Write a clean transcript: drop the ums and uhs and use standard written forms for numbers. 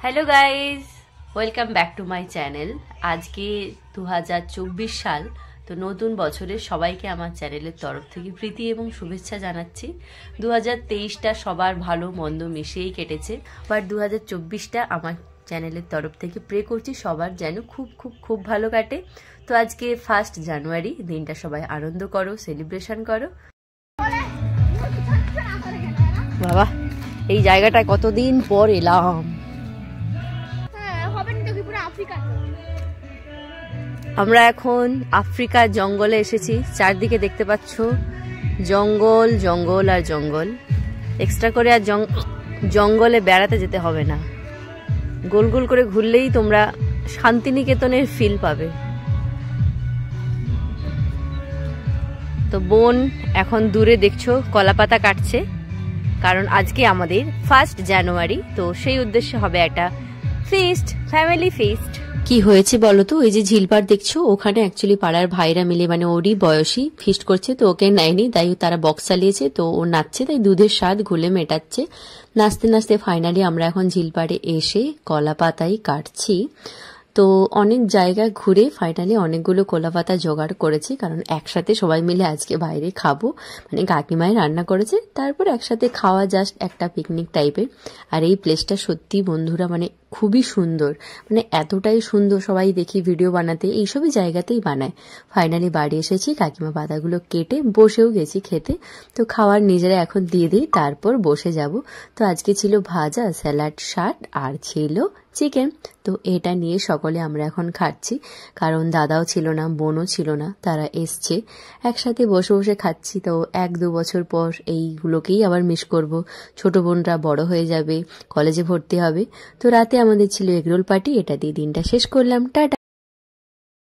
Hello guys, welcome back to my channel. আজকে 2024 সাল, তো নতুন বছরের সবাইকে আমার চ্যানেলের তরফ থেকে প্রীতি এবং শুভেচ্ছা জানাচ্ছি। 2023টা সবার ভালো মন্দ মিশিয়েই কেটেছে, বাট 2024টা আমার চ্যানেলের তরফ থেকে প্রে করছি সবার যেন খুব খুব খুব ভালো কাটে। তো আজকে 1 জানুয়ারি, দিনটা সবাই আনন্দ করো, সেলিব্রেশন করো। বাবা, এই জায়গাটায় কতদিন পর এলাম। আমরা এখন আফ্রিকার জঙ্গলে এসেছি। চারদিকে দেখতে পাচ্ছ জঙ্গল জঙ্গল আর জঙ্গল। এক্সট্রা করে আর জঙ্গলে বেড়াতে যেতে হবে না, গোল গোল করে ঘুরলেই তোমরা শান্তিনিকেতনের ফিল পাবে। তো বোন এখন দূরে দেখছো কলাপাতা কাটছে, কারণ আজকে আমাদের 1 জানুয়ারি, তো সেই উদ্দেশ্যে হবে একটা ফিস্ট, ফ্যামিলি ফিস্ট। কি হয়েছে বলো তো, এই যে ঝিলপাড় দেখছো, ওখানে অ্যাকচুয়ালি পাড়ার ভাইরা মিলে, মানে ওরই বয়সী, ফিস্ট করছে। তো ওকে নেয়নি, তাই তারা বক্স চালিয়েছে, তো ও নাচছে, তাই দুধের স্বাদ ঘুলে মেটাচ্ছে। নাচতে নাচতে ফাইনালি আমরা এখন ঝিলপাড়ে এসে কলা পাতাই কাটছি। তো অনেক জায়গায় ঘুরে ফাইনালি অনেকগুলো কলা পাতা জোগাড় করেছি, কারণ একসাথে সবাই মিলে আজকে বাইরে খাবো, মানে কাকিমাই রান্না করেছে, তারপর একসাথে খাওয়া, জাস্ট একটা পিকনিক টাইপের। আর এই প্লেসটা সত্যি বন্ধুরা মানে খুবই সুন্দর, মানে এতটাই সুন্দর, সবাই দেখি ভিডিও বানাতে এইসবই জায়গাতেই বানায়। ফাইনালি বাড়ি এসেছি, কাকিমা পাতাগুলো কেটে বসেও গেছি খেতে। তো খাওয়ার নিজেরা এখন দিয়ে দিই, তারপর বসে যাব। তো আজকে ছিল ভাজা, স্যালাড, শাক আর ছিল চিকেন। তো এটা নিয়ে সকলে আমরা এখন খাচ্ছি, কারণ দাদাও ছিল না, বোনও ছিল না, তারা এসছে, একসাথে বসে বসে খাচ্ছি। তো 1-2 বছর পর এইগুলোকেই আবার মিস করব। ছোট বোনরা বড় হয়ে যাবে, কলেজে ভর্তি হবে। তো রাতে আমাদের ছিল এগরোল পার্টি, এটা দিয়ে দিনটা শেষ করলাম। টাটা।